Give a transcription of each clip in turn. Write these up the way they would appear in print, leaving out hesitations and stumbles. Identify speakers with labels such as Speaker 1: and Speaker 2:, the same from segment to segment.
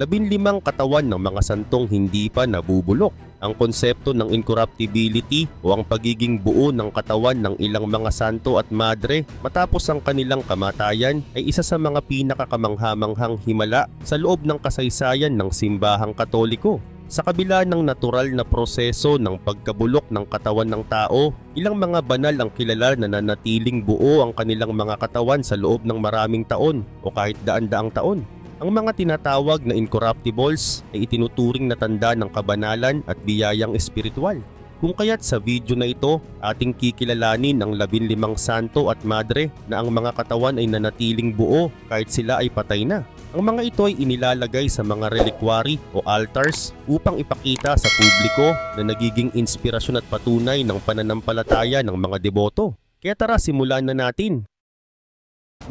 Speaker 1: 15 katawan ng mga santong hindi pa nabubulok. Ang konsepto ng incorruptibility o ang pagiging buo ng katawan ng ilang mga santo at madre matapos ang kanilang kamatayan ay isa sa mga pinakakamanghamanghang himala sa loob ng kasaysayan ng simbahang Katoliko. Sa kabila ng natural na proseso ng pagkabulok ng katawan ng tao, ilang mga banal ang kilala na nanatiling buo ang kanilang mga katawan sa loob ng maraming taon o kahit daan-daang taon. Ang mga tinatawag na incorruptibles ay itinuturing na tanda ng kabanalan at biyayang espiritual. Kung kaya't sa video na ito, ating kikilalanin ang 15 santo at madre na ang mga katawan ay nanatiling buo kahit sila ay patay na. Ang mga ito ay inilalagay sa mga reliquary o altars upang ipakita sa publiko na nagiging inspirasyon at patunay ng pananampalataya ng mga deboto. Kaya tara, simulan na natin.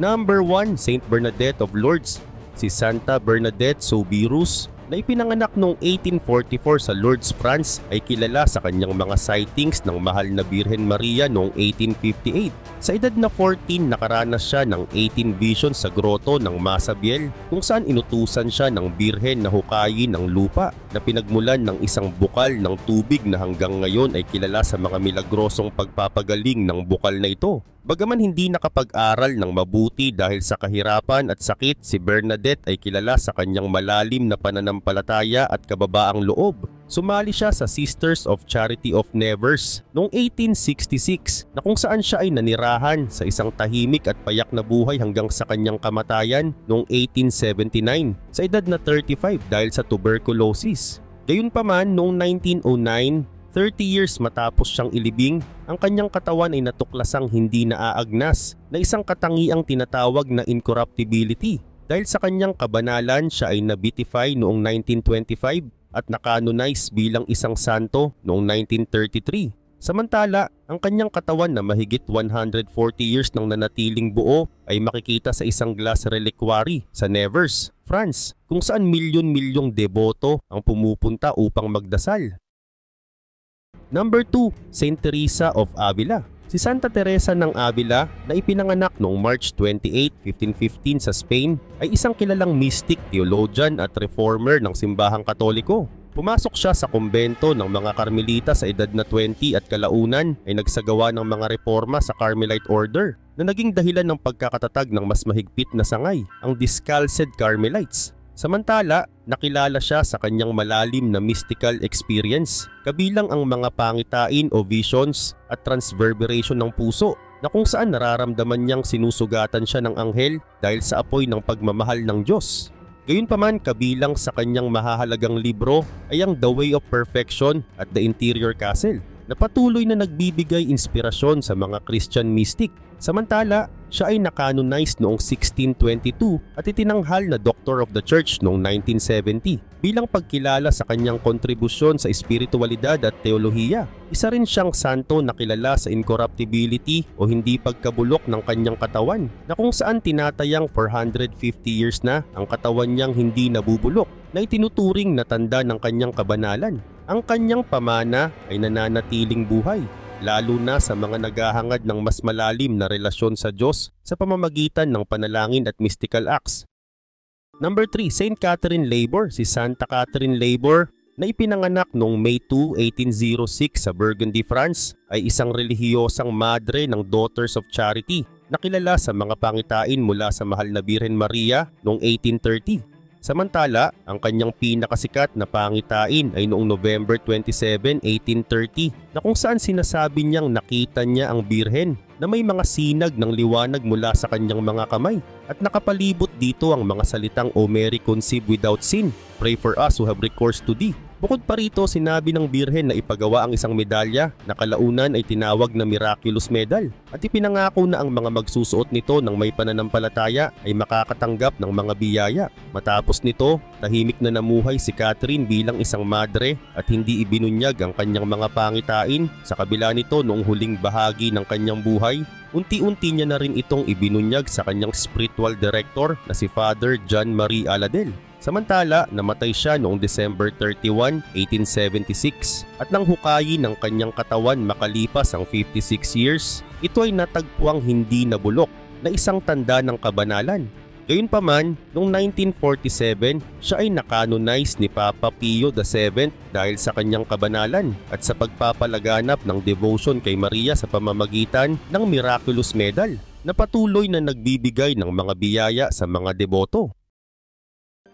Speaker 1: Number 1, Saint Bernadette of Lourdes. Si Santa Bernadette Soubirous na ipinanganak noong 1844 sa Lourdes, France ay kilala sa kanyang mga sightings ng mahal na Birhen Maria noong 1858. Sa edad na 14, nakaranas siya ng 18 visions sa groto ng Masabiel kung saan inutusan siya ng Birhen na hukayin ang lupa na pinagmulan ng isang bukal ng tubig na hanggang ngayon ay kilala sa mga milagrosong pagpapagaling ng bukal na ito. Bagaman hindi nakapag-aral ng mabuti dahil sa kahirapan at sakit, si Bernadette ay kilala sa kanyang malalim na pananampalataya at kababaang loob. Sumali siya sa Sisters of Charity of Nevers noong 1866 na kung saan siya ay nanirahan sa isang tahimik at payak na buhay hanggang sa kanyang kamatayan noong 1879 sa edad na 35 dahil sa tuberculosis. Gayunpaman noong 1909, 30 years matapos siyang ilibing, ang kanyang katawan ay natuklasang hindi naaagnas na isang katangiang tinatawag na incorruptibility. Dahil sa kanyang kabanalan, siya ay na-beatify noong 1925 at nakanonize bilang isang santo noong 1933. Samantala, ang kanyang katawan na mahigit 140 years nang nanatiling buo ay makikita sa isang glass reliquary sa Nevers, France, kung saan milyon-milyong deboto ang pumupunta upang magdasal. Number 2, Saint Teresa of Avila. Si Santa Teresa ng Avila na ipinanganak noong March 28, 1515 sa Spain ay isang kilalang mystic, theologian at reformer ng simbahang Katoliko. Pumasok siya sa kumbento ng mga Karmelita sa edad na 20 at kalaunan ay nagsagawa ng mga reforma sa Carmelite Order na naging dahilan ng pagkakatatag ng mas mahigpit na sangay, ang Discalced Carmelites. Samantala, nakilala siya sa kanyang malalim na mystical experience, kabilang ang mga pangitain o visions at transverberation ng puso na kung saan nararamdaman niyang sinusugatan siya ng anghel dahil sa apoy ng pagmamahal ng Diyos. Gayunpaman, kabilang sa kanyang mahahalagang libro ay ang The Way of Perfection at The Interior Castle na patuloy na nagbibigay inspirasyon sa mga Christian mystic. Samantala, siya ay nakanonize noong 1622 at itinanghal na Doctor of the Church noong 1970 bilang pagkilala sa kanyang kontribusyon sa espiritualidad at teolohiya. Isa rin siyang santo na kilala sa incorruptibility o hindi pagkabulok ng kanyang katawan na kung saan tinatayang 450 years na ang katawan niyang hindi nabubulok na itinuturing na tanda ng kanyang kabanalan. Ang kanyang pamana ay nananatiling buhay, lalo na sa mga naghahangad ng mas malalim na relasyon sa Diyos sa pamamagitan ng panalangin at mystical acts. Number 3, Saint Catherine Labor. Si Santa Catherine Labor na ipinanganak noong May 2, 1806 sa Burgundy, France ay isang relihiyosang madre ng Daughters of Charity na kilala sa mga pangitain mula sa mahal na Birhen Maria noong 1830. Samantala, ang kanyang pinakasikat na pangitain ay noong November 27, 1830 na kung saan sinasabi niyang nakita niya ang Birhen na may mga sinag ng liwanag mula sa kanyang mga kamay at nakapalibot dito ang mga salitang "O Mary conceived without sin, pray for us who have recourse to thee." Bukod pa rito, sinabi ng Birhen na ipagawa ang isang medalya na kalaunan ay tinawag na Miraculous Medal at ipinangako na ang mga magsusuot nito ng may pananampalataya ay makakatanggap ng mga biyaya. Matapos nito, tahimik na namuhay si Catherine bilang isang madre at hindi ibinunyag ang kanyang mga pangitain. Sa kabila nito, noong huling bahagi ng kanyang buhay, unti-unti niya na rin itong ibinunyag sa kanyang spiritual director na si Father John Marie Aladel. Samantala, namatay siya noong December 31, 1876 at nang hukayin ng kanyang katawan makalipas ang 56 years, ito ay natagpuang hindi nabulok na isang tanda ng kabanalan. Gayunpaman, noong 1947, siya ay nakanonize ni Papa Pio VII dahil sa kanyang kabanalan at sa pagpapalaganap ng devotion kay Maria sa pamamagitan ng Miraculous Medal na patuloy na nagbibigay ng mga biyaya sa mga deboto.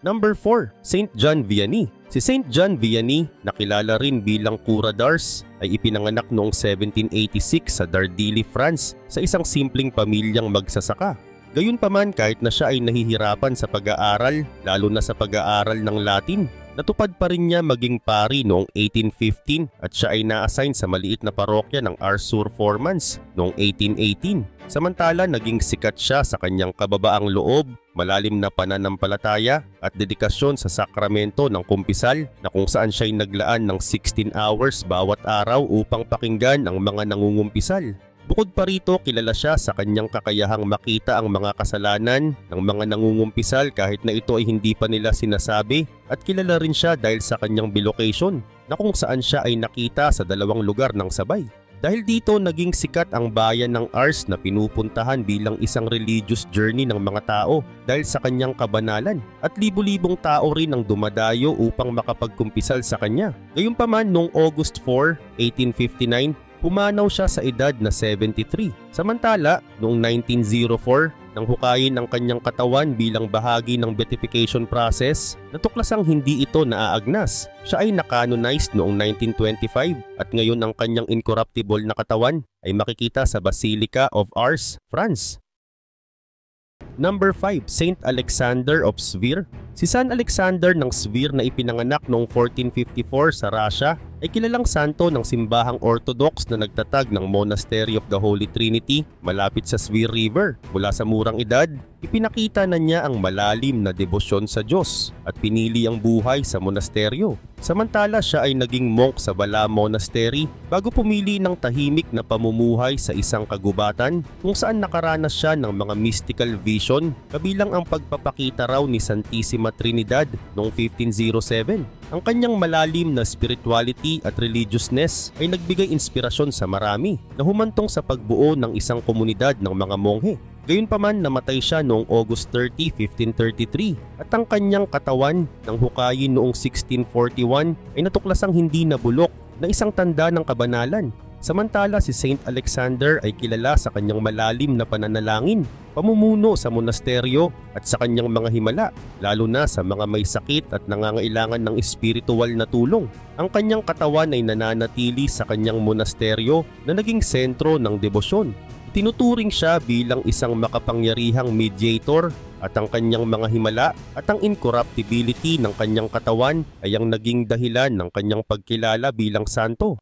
Speaker 1: Number 4. Saint John Vianney. Si Saint John Vianney, nakilala rin bilang Cura d'Ars, ay ipinanganak noong 1786 sa Dardilly, France sa isang simpleng pamilyang magsasaka. Gayunpaman, kahit na siya ay nahihirapan sa pag-aaral, lalo na sa pag-aaral ng Latin, natupad pa rin niya maging pari noong 1815 at siya ay na-assign sa maliit na parokya ng Ars-sur-Formans noong 1818. Samantala, naging sikat siya sa kanyang kababaang loob, malalim na pananampalataya at dedikasyon sa sakramento ng kumpisal na kung saan siya ay naglaan ng 16 hours bawat araw upang pakinggan ang mga nangungumpisal. Bukod pa rito, kilala siya sa kanyang kakayahang makita ang mga kasalanan ng mga nangungumpisal kahit na ito ay hindi pa nila sinasabi, at kilala rin siya dahil sa kanyang bilocation na kung saan siya ay nakita sa dalawang lugar ng sabay. Dahil dito, naging sikat ang bayan ng Ars na pinupuntahan bilang isang religious journey ng mga tao dahil sa kanyang kabanalan, at libu-libong tao rin ang dumadayo upang makapagkumpisal sa kanya. Gayunpaman, noong August 4, 1859, pumanaw siya sa edad na 73. Samantala, noong 1904, nang hukayin ang kanyang katawan bilang bahagi ng beatification process, natuklasang hindi ito naaagnas. Siya ay nakanonized noong 1925 at ngayon ang kanyang incorruptible na katawan ay makikita sa Basilica of Ars, France. Number 5. Saint Alexander of Svir. Si San Alexander ng Svir na ipinanganak noong 1454 sa Russia ay kilalang santo ng simbahang Orthodox na nagtatag ng Monastery of the Holy Trinity malapit sa Svir River. Mula sa murang edad, ipinakita na niya ang malalim na debosyon sa Diyos at pinili ang buhay sa monasteryo. Samantala, siya ay naging monk sa Bala Monastery bago pumili ng tahimik na pamumuhay sa isang kagubatan kung saan nakaranas siya ng mga mystical vision, kabilang ang pagpapakita raw ni Santissima Trinidad noong 1507. Ang kanyang malalim na spirituality at religiousness ay nagbigay inspirasyon sa marami na humantong sa pagbuo ng isang komunidad ng mga monghe. Gayunpaman, namatay siya noong August 30, 1533 at ang kanyang katawan nang hukayin noong 1641 ay natuklasang hindi nabulok na isang tanda ng kabanalan. Samantala, si Saint Alexander ay kilala sa kanyang malalim na pananalangin, pamumuno sa monasteryo at sa kanyang mga himala, lalo na sa mga may sakit at nangangailangan ng espiritual na tulong. Ang kanyang katawan ay nananatili sa kanyang monasteryo na naging sentro ng debosyon. Tinuturing siya bilang isang makapangyarihang mediator at ang kanyang mga himala at ang incorruptibility ng kanyang katawan ay ang naging dahilan ng kanyang pagkilala bilang santo.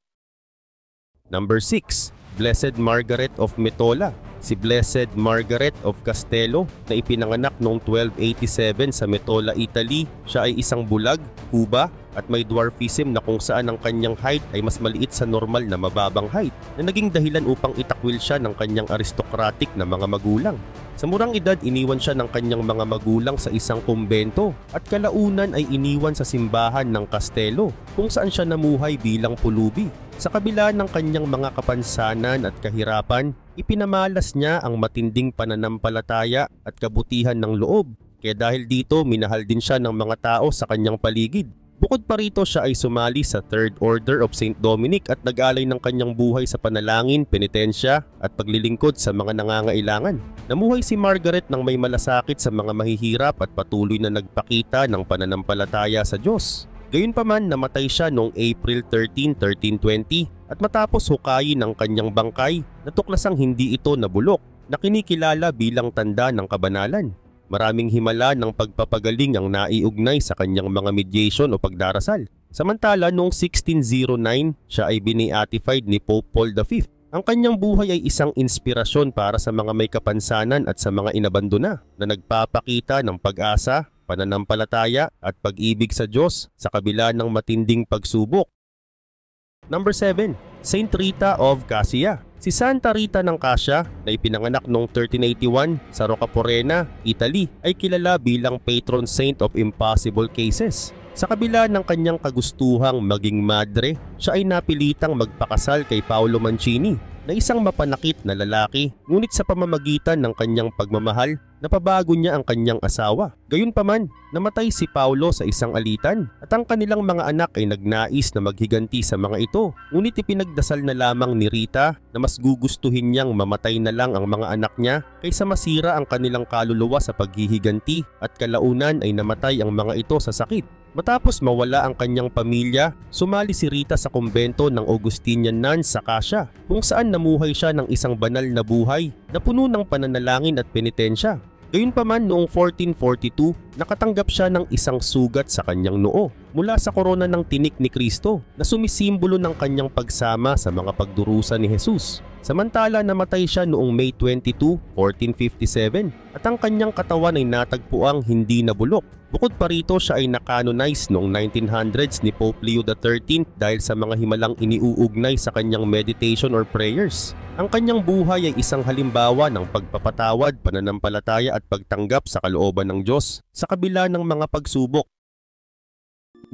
Speaker 1: Number 6. Blessed Margaret of Metola. Si Blessed Margaret of Castello na ipinanganak noong 1287 sa Metola, Italy. Siya ay isang bulag, kuba at may dwarfism na kung saan ang kanyang height ay mas maliit sa normal na mababang height na naging dahilan upang itakwil siya ng kanyang aristocratic na mga magulang. Sa murang edad, iniwan siya ng kanyang mga magulang sa isang kumbento at kalaunan ay iniwan sa simbahan ng Castello kung saan siya namuhay bilang pulubi. Sa kabila ng kanyang mga kapansanan at kahirapan, ipinamalas niya ang matinding pananampalataya at kabutihan ng loob. Kaya dahil dito, minahal din siya ng mga tao sa kanyang paligid. Bukod pa rito, siya ay sumali sa Third Order of St. Dominic at nag-alay ng kanyang buhay sa panalangin, penitensya at paglilingkod sa mga nangangailangan. Namuhay si Margaret nang may malasakit sa mga mahihirap at patuloy na nagpakita ng pananampalataya sa Diyos. Gayunpaman, namatay siya noong April 13, 1320 at matapos hukayin ang kanyang bangkay, natuklasang hindi ito nabulok na kinikilala bilang tanda ng kabanalan. Maraming himala ng pagpapagaling ang naiugnay sa kanyang mga mediation o pagdarasal. Samantala, noong 1609, siya ay bini-beatified ni Pope Paul V. Ang kanyang buhay ay isang inspirasyon para sa mga may kapansanan at sa mga inabandona na nagpapakita ng pag-asa, pananampalataya at pag-ibig sa Diyos sa kabila ng matinding pagsubok. Number 7. Saint Rita of Cassia. Si Santa Rita ng Cassia na ipinanganak noong 1381 sa Rocaporena, Italy ay kilala bilang patron saint of impossible cases. Sa kabila ng kanyang kagustuhang maging madre, siya ay napilitang magpakasal kay Paolo Mancini. na isang mapanakit na lalaki, ngunit sa pamamagitan ng kanyang pagmamahal, napabago niya ang kanyang asawa. Gayunpaman, namatay si Paulo sa isang alitan at ang kanilang mga anak ay nagnais na maghiganti sa mga ito. Ngunit ipinagdasal na lamang ni Rita na mas gugustuhin niyang mamatay na lang ang mga anak niya kaysa masira ang kanilang kaluluwa sa paghihiganti at kalaunan ay namatay ang mga ito sa sakit. Matapos mawala ang kanyang pamilya, sumali si Rita sa kumbento ng Augustinian nuns sa Acacia, kung saan namuhay siya ng isang banal na buhay na puno ng pananalangin at penitensya. Gayunpaman noong 1442, nakatanggap siya ng isang sugat sa kanyang noo mula sa korona ng tinik ni Kristo na sumisimbolo ng kanyang pagsama sa mga pagdurusa ni Jesus. Samantala namatay siya noong May 22, 1457 at ang kanyang katawan ay natagpuang hindi nabulok. Bukod pa rito, siya ay nakanonize noong 1900s ni Pope Leo XIII dahil sa mga himalang iniuugnay sa kanyang meditation or prayers. Ang kanyang buhay ay isang halimbawa ng pagpapatawad, pananampalataya at pagtanggap sa kalooban ng Diyos sa kabila ng mga pagsubok.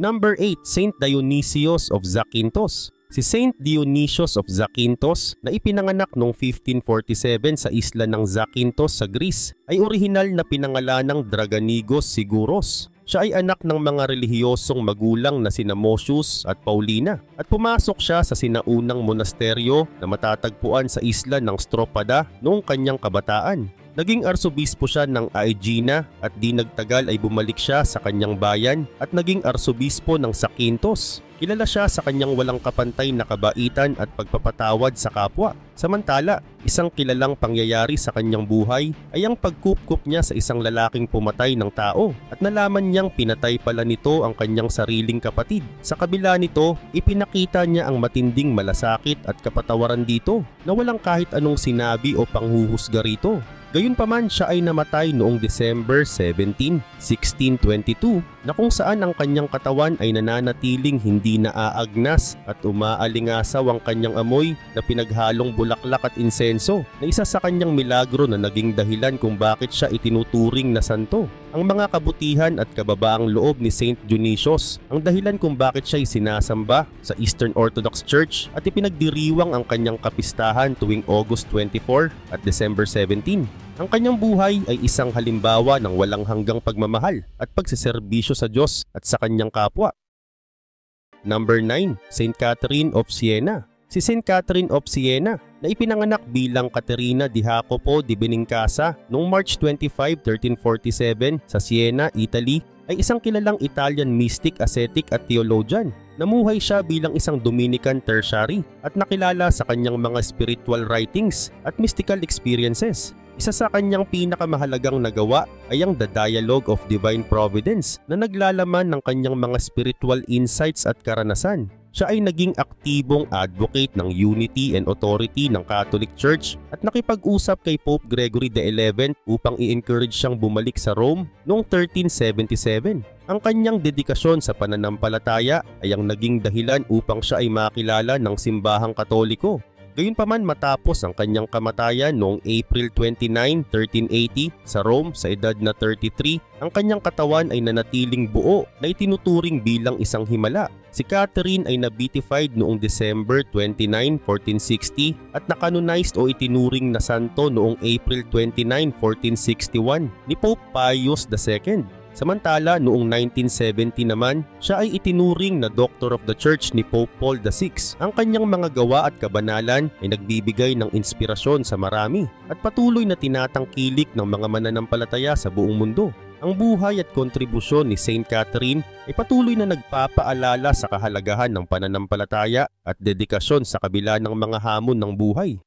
Speaker 1: Number 8. Saint Dionysius of Zakynthos. Si Saint Dionysius of Zakynthos na ipinanganak noong 1547 sa isla ng Zakynthos sa Greece ay orihinal na pinangalanang Draganigos Siguros. Siya ay anak ng mga relihiyosong magulang na sina Mosius at Paulina at pumasok siya sa sinaunang monasteryo na matatagpuan sa isla ng Stropada noong kanyang kabataan. Naging arsobispo siya ng Aegina at di nagtagal ay bumalik siya sa kanyang bayan at naging arsobispo ng Zakynthos. Kilala siya sa kanyang walang kapantay na kabaitan at pagpapatawad sa kapwa. Samantala, isang kilalang pangyayari sa kanyang buhay ay ang pagkupkup niya sa isang lalaking pumatay ng tao at nalaman niyang pinatay pala nito ang kanyang sariling kapatid. Sa kabila nito, ipinakita niya ang matinding malasakit at kapatawaran dito na walang kahit anong sinabi o panghuhusga rito. Gayunpaman, siya ay namatay noong December 17, 1622 na kung saan ang kanyang katawan ay nananatiling hindi naaagnas at umaalingasaw ang kanyang amoy na pinaghalong bulaklak at insenso na isa sa kanyang milagro na naging dahilan kung bakit siya itinuturing na santo. Ang mga kabutihan at kababaang loob ni Saint Dionysius ang dahilan kung bakit siya ay sinasamba sa Eastern Orthodox Church at ipinagdiriwang ang kanyang kapistahan tuwing August 24 at December 17. Ang kanyang buhay ay isang halimbawa ng walang hanggang pagmamahal at pagseserbisyo sa Diyos at sa kanyang kapwa. Number 9. Saint Catherine of Siena. Si Saint Catherine of Siena na ipinanganak bilang Caterina di Jacopo di Benincasa noong March 25, 1347 sa Siena, Italy, ay isang kilalang Italian mystic, ascetic at theologian. Namuhay siya bilang isang Dominican tertiary at nakilala sa kanyang mga spiritual writings at mystical experiences. Isa sa kanyang pinakamahalagang nagawa ay ang The Dialogue of Divine Providence na naglalaman ng kanyang mga spiritual insights at karanasan. Siya ay naging aktibong advocate ng unity and authority ng Catholic Church at nakipag-usap kay Pope Gregory XI upang i-encourage siyang bumalik sa Rome noong 1377. Ang kanyang dedikasyon sa pananampalataya ay ang naging dahilan upang siya ay makilala ng simbahang Katoliko. Gayunpaman, matapos ang kanyang kamatayan noong April 29, 1380 sa Rome sa edad na 33, ang kanyang katawan ay nanatiling buo na itinuturing bilang isang himala. Si Catherine ay na-beatified noong December 29, 1460 at nakanonized o itinuring na santo noong April 29, 1461 ni Pope Pius II. Samantala, noong 1970 naman, siya ay itinuring na Doctor of the Church ni Pope Paul VI. Ang kanyang mga gawa at kabanalan ay nagbibigay ng inspirasyon sa marami at patuloy na tinatangkilik ng mga mananampalataya sa buong mundo. Ang buhay at kontribusyon ni Saint Catherine ay patuloy na nagpapaalala sa kahalagahan ng pananampalataya at dedikasyon sa kabila ng mga hamon ng buhay.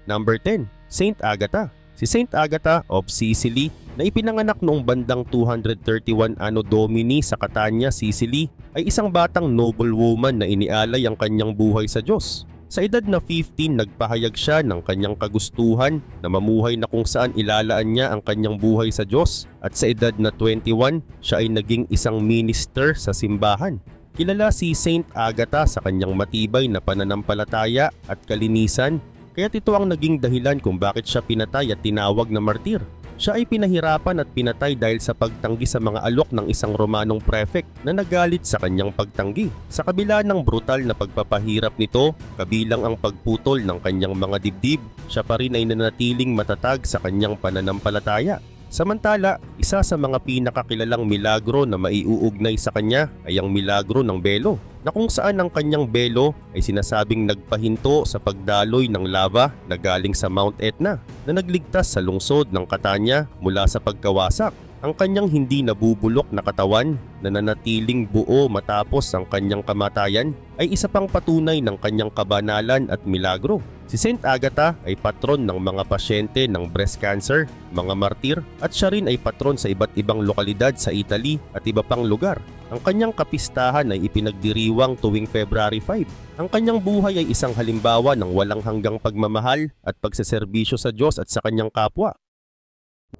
Speaker 1: Number 10. Saint Agatha. Si Saint Agatha of Sicily na ipinanganak noong bandang 231 Anno Domini sa Catania, Sicily, ay isang batang noblewoman na inialay ang kanyang buhay sa Diyos. Sa edad na 15, nagpahayag siya ng kanyang kagustuhan na mamuhay na kung saan ilalaan niya ang kanyang buhay sa Diyos, at sa edad na 21, siya ay naging isang minister sa simbahan. Kilala si Saint Agatha sa kanyang matibay na pananampalataya at kalinisan, kaya't ito ang naging dahilan kung bakit siya pinatay at tinawag na martir. Siya ay pinahirapan at pinatay dahil sa pagtanggi sa mga alok ng isang Romanong prefect na nagalit sa kanyang pagtanggi. Sa kabila ng brutal na pagpapahirap nito, kabilang ang pagputol ng kanyang mga dibdib, siya pa rin ay nanatiling matatag sa kanyang pananampalataya. Samantala, isa sa mga pinakakilalang milagro na maiuugnay sa kanya ay ang milagro ng belo, na kung saan ang kanyang belo ay sinasabing nagpahinto sa pagdaloy ng lava na galing sa Mount Etna na nagligtas sa lungsod ng Catania mula sa pagkawasak. Ang kanyang hindi nabubulok na katawan na nanatiling buo matapos ang kanyang kamatayan ay isa pang patunay ng kanyang kabanalan at milagro. Si Saint Agatha ay patron ng mga pasyente ng breast cancer, mga martir, at siya rin ay patron sa iba't ibang lokalidad sa Italy at iba pang lugar. Ang kanyang kapistahan ay ipinagdiriwang tuwing February 5. Ang kanyang buhay ay isang halimbawa ng walang hanggang pagmamahal at pagseserbisyo sa Diyos at sa kanyang kapwa.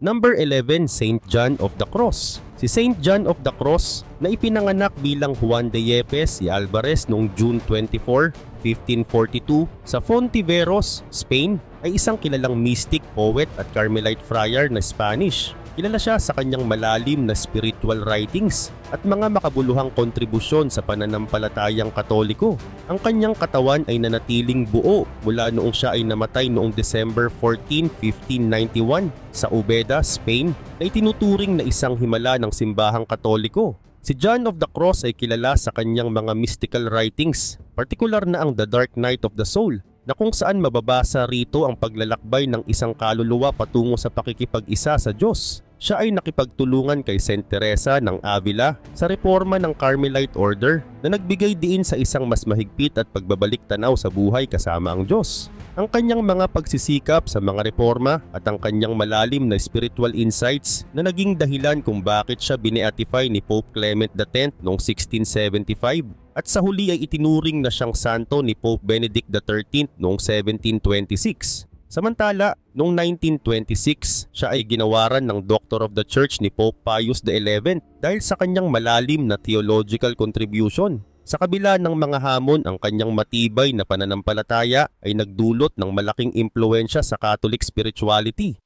Speaker 1: Number 11, Saint John of the Cross. Si Saint John of the Cross na ipinanganak bilang Juan de Yepes y Alvarez noong June 24, 1542 sa Fontiveros, Spain ay isang kilalang mystic, poet at Carmelite friar na Spanish. Kilala siya sa kanyang malalim na spiritual writings at mga makabuluhang kontribusyon sa pananampalatayang Katoliko. Ang kanyang katawan ay nanatiling buo mula noong siya ay namatay noong December 14, 1591 sa Ubeda, Spain, na itinuturing na isang himala ng simbahang Katoliko. Si John of the Cross ay kilala sa kanyang mga mystical writings, partikular na ang The Dark Night of the Soul, na kung saan mababasa rito ang paglalakbay ng isang kaluluwa patungo sa pakikipag-isa sa Diyos. Siya ay nakipagtulungan kay Saint Teresa ng Avila sa reforma ng Carmelite Order na nagbigay diin sa isang mas mahigpit at pagbabalik tanaw sa buhay kasama ang Diyos. Ang kanyang mga pagsisikap sa mga reforma at ang kanyang malalim na spiritual insights na naging dahilan kung bakit siya bineatify ni Pope Clement X noong 1675 at sa huli ay itinuring na siyang santo ni Pope Benedict XIII noong 1726. Samantala, noong 1926, siya ay ginawaran ng Doctor of the Church ni Pope Pius XI dahil sa kanyang malalim na theological contribution. Sa kabila ng mga hamon, ang kanyang matibay na pananampalataya ay nagdulot ng malaking impluensya sa Catholic spirituality.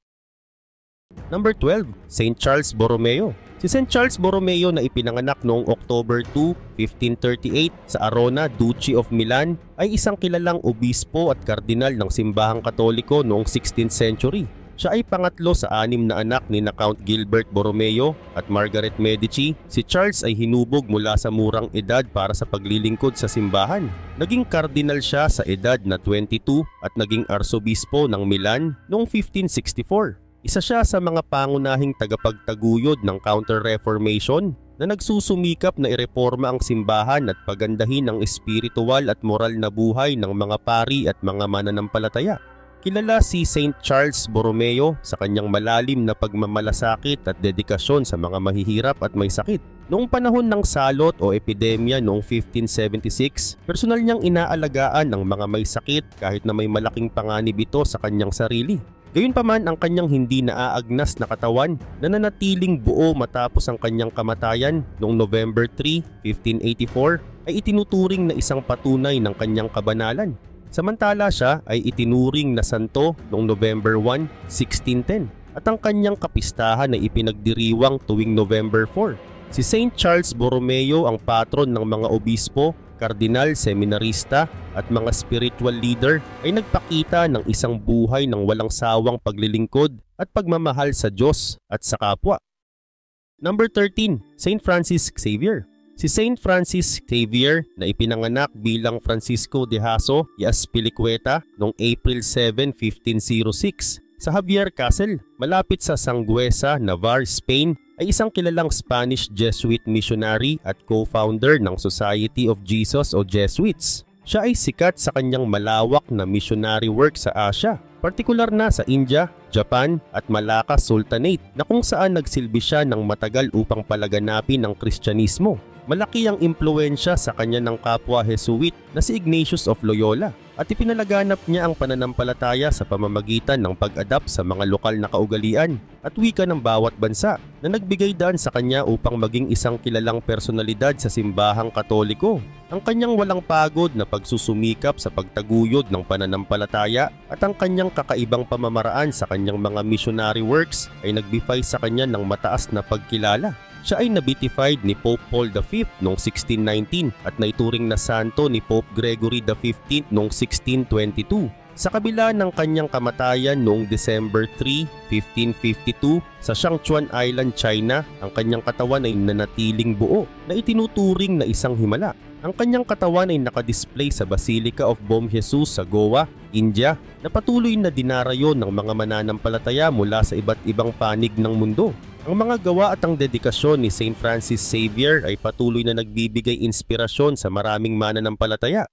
Speaker 1: Number 12, Saint Charles Borromeo. Si Saint Charles Borromeo na ipinanganak noong October 2, 1538 sa Arona, Duchy of Milan ay isang kilalang obispo at kardinal ng simbahang Katoliko noong 16th century. Siya ay pangatlo sa 6 na anak ni na Count Gilbert Borromeo at Margaret Medici. Si Charles ay hinubog mula sa murang edad para sa paglilingkod sa simbahan. Naging kardinal siya sa edad na 22 at naging arsobispo ng Milan noong 1564. Isa siya sa mga pangunahing tagapagtaguyod ng Counter-Reformation na nagsusumikap na ireforma ang simbahan at pagandahin ang espiritual at moral na buhay ng mga pari at mga mananampalataya. Kilala si Saint Charles Borromeo sa kanyang malalim na pagmamalasakit at dedikasyon sa mga mahihirap at may sakit. Noong panahon ng salot o epidemya noong 1576, personal niyang inaalagaan ang mga may sakit kahit na may malaking panganib ito sa kanyang sarili. Gayunpaman, ang kanyang hindi naaagnas na katawan na nanatiling buo matapos ang kanyang kamatayan noong November 3, 1584 ay itinuturing na isang patunay ng kanyang kabanalan. Samantala siya ay itinuring na santo noong November 1, 1610 at ang kanyang kapistahan ay ipinagdiriwang tuwing November 4. Si Saint Charles Borromeo ang patron ng mga obispo, kardinal, seminarista at mga spiritual leader ay nagpakita ng isang buhay ng walang sawang paglilingkod at pagmamahal sa Diyos at sa kapwa. Number 13, Saint Francis Xavier. Si Saint Francis Xavier na ipinanganak bilang Francisco de Jaso y Azpilicueta noong April 7, 1506 sa Javier Castle, malapit sa Sangüesa, Navarre, Spain, ay isang kilalang Spanish Jesuit missionary at co-founder ng Society of Jesus o Jesuits. Siya ay sikat sa kanyang malawak na missionary work sa Asia, partikular na sa India, Japan at Malacca Sultanate na kung saan nagsilbi siya ng matagal upang palaganapin ang Kristyanismo. Malaki ang impluwensya sa kanya ng kapwa Jesuit na si Ignatius of Loyola at ipinalaganap niya ang pananampalataya sa pamamagitan ng pag-adapt sa mga lokal na kaugalian at wika ng bawat bansa na nagbigay daan sa kanya upang maging isang kilalang personalidad sa simbahang Katoliko. Ang kanyang walang pagod na pagsusumikap sa pagtaguyod ng pananampalataya at ang kanyang kakaibang pamamaraan sa kanyang mga missionary works ay nagbigay sa kanya ng mataas na pagkilala. Siya ay na-beatified ni Pope Paul V noong 1619 at naituring na santo ni Pope Gregory XV noong 1622. Sa kabila ng kanyang kamatayan noong December 3, 1552 sa Siangchuan Island, China, ang kanyang katawan ay nanatiling buo na itinuturing na isang himala. Ang kanyang katawan ay nakadisplay sa Basilica of Bom Jesus sa Goa, India, na patuloy na dinarayo ng mga mananampalataya mula sa iba't ibang panig ng mundo. Ang mga gawa at ang dedikasyon ni St. Francis Xavier ay patuloy na nagbibigay inspirasyon sa maraming mananampalataya.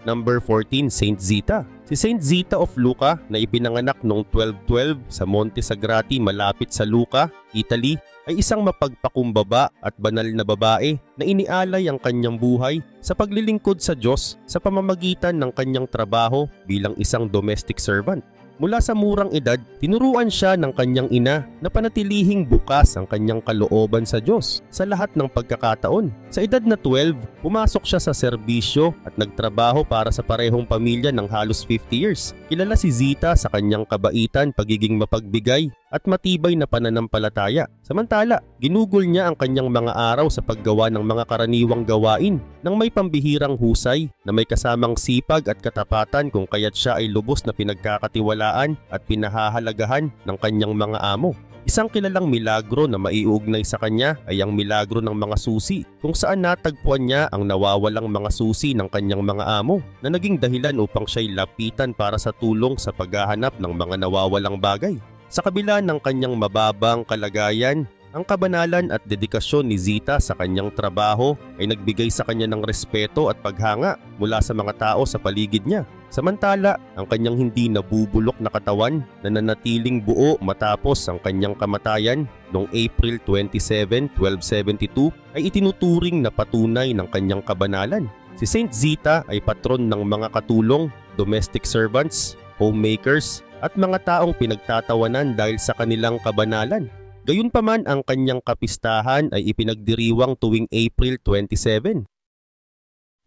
Speaker 1: Number 14, Saint Zita. Si Saint Zita of Lucca na ipinanganak noong 1212 sa Monte Sagrati malapit sa Lucca, Italy, ay isang mapagpakumbaba at banal na babae na inialay ang kanyang buhay sa paglilingkod sa Diyos sa pamamagitan ng kanyang trabaho bilang isang domestic servant. Mula sa murang edad, tinuruan siya ng kanyang ina na panatilihing bukas ang kanyang kalooban sa Diyos sa lahat ng pagkakataon. Sa edad na 12, pumasok siya sa serbisyo at nagtrabaho para sa parehong pamilya ng halos 50 years. Kilala si Zita sa kanyang kabaitan, pagiging mapagbigay at matibay na pananampalataya. Samantala, ginugol niya ang kanyang mga araw sa paggawa ng mga karaniwang gawain ng may pambihirang husay na may kasamang sipag at katapatan, kung kaya't siya ay lubos na pinagkakatiwalaan at pinahahalagahan ng kanyang mga amo. Isang kilalang milagro na maiugnay sa kanya ay ang milagro ng mga susi, kung saan natagpuan niya ang nawawalang mga susi ng kanyang mga amo na naging dahilan upang siya'y lapitan para sa tulong sa paghahanap ng mga nawawalang bagay. Sa kabila ng kanyang mababang kalagayan, ang kabanalan at dedikasyon ni Zita sa kanyang trabaho ay nagbigay sa kanya ng respeto at paghanga mula sa mga tao sa paligid niya. Samantala, ang kanyang hindi nabubulok na katawan na nanatiling buo matapos ang kanyang kamatayan noong April 27, 1272 ay itinuturing na patunay ng kanyang kabanalan. Si Saint Zita ay patron ng mga katulong, domestic servants, homemakers at mga taong pinagtatawanan dahil sa kanilang kabanalan. Gayunpaman, ang kanyang kapistahan ay ipinagdiriwang tuwing April 27.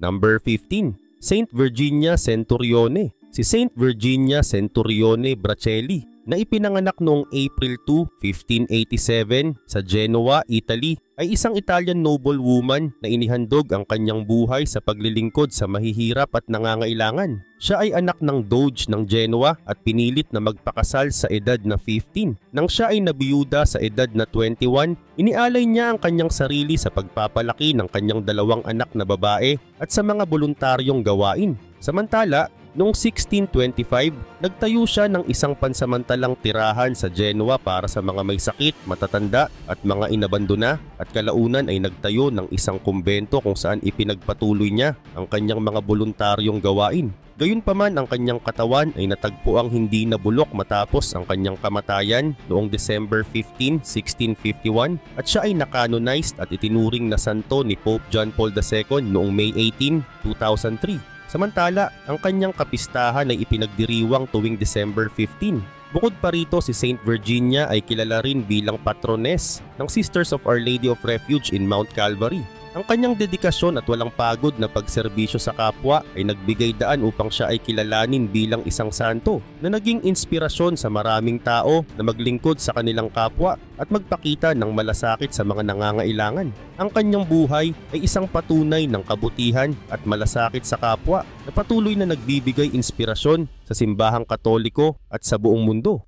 Speaker 1: Number 15, Saint Virginia Centurione. Si Saint Virginia Centurione Bracelli na ipinanganak noong April 2, 1587 sa Genoa, Italy, ay isang Italian noblewoman na inihandog ang kanyang buhay sa paglilingkod sa mahihirap at nangangailangan. Siya ay anak ng Doge ng Genoa at pinilit na magpakasal sa edad na 15. Nang siya ay nabiyuda sa edad na 21, inialay niya ang kanyang sarili sa pagpapalaki ng kanyang dalawang anak na babae at sa mga voluntaryong gawain. Samantala, noong 1625, nagtayo siya ng isang pansamantalang tirahan sa Genoa para sa mga may sakit, matatanda at mga inabandona, at kalaunan ay nagtayo ng isang kumbento kung saan ipinagpatuloy niya ang kanyang mga voluntaryong gawain. Gayunpaman, ang kanyang katawan ay natagpuang hindi nabulok matapos ang kanyang kamatayan noong December 15, 1651 at siya ay nakanonized at itinuring na santo ni Pope John Paul II noong May 18, 2003. Samantala, ang kanyang kapistahan ay ipinagdiriwang tuwing December 15. Bukod pa rito, si Saint Virginia ay kilala rin bilang patrones ng Sisters of Our Lady of Refuge in Mount Calvary. Ang kanyang dedikasyon at walang pagod na pagserbisyo sa kapwa ay nagbigay daan upang siya ay kilalanin bilang isang santo na naging inspirasyon sa maraming tao na maglingkod sa kanilang kapwa at magpakita ng malasakit sa mga nangangailangan. Ang kanyang buhay ay isang patunay ng kabutihan at malasakit sa kapwa na patuloy na nagbibigay inspirasyon sa simbahang Katoliko at sa buong mundo.